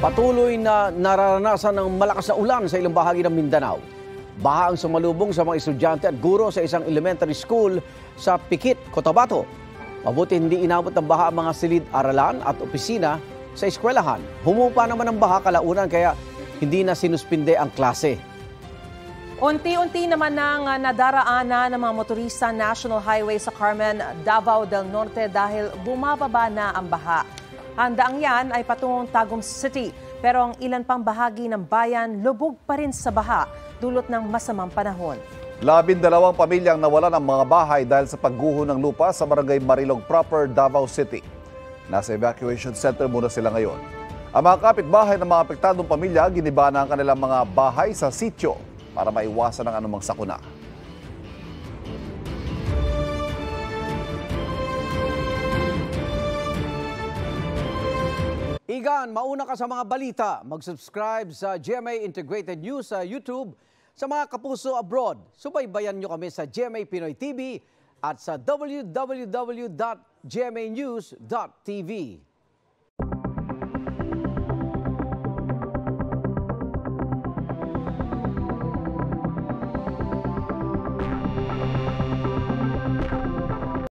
Patuloy na nararanasan ng malakas na ulan sa ilang bahagi ng Mindanao. Baha ang sumalubong sa mga estudyante at guro sa isang elementary school sa Pikit, Cotabato. Mabuti hindi inabot ng baha ang mga silid-aralan at opisina sa eskwelahan. Humupa naman ang baha kalaunan kaya hindi na sinuspinde ang klase. Unti-unti naman nang nadaraanan ng mga motorista National Highway sa Carmen, Davao del Norte dahil bumababa na ang baha. Handaang yan ay patungong Tagum City, pero ang ilan pang bahagi ng bayan lubog pa rin sa baha dulot ng masamang panahon. 12 pamilyang nawalan ng mga bahay dahil sa pagguho ng lupa sa barangay Marilog proper, Davao City. Nasa evacuation center muna sila ngayon. Ang mga kapitbahay ng mga apektadong pamilya giniba na ang kanilang mga bahay sa sitio para maiwasan ang anumang sakuna. Igan, mauna ka sa mga balita. Mag-subscribe sa GMA Integrated News sa YouTube. Sa mga kapuso abroad, subaybayan nyo kami sa GMA Pinoy TV at sa www.gmanews.tv.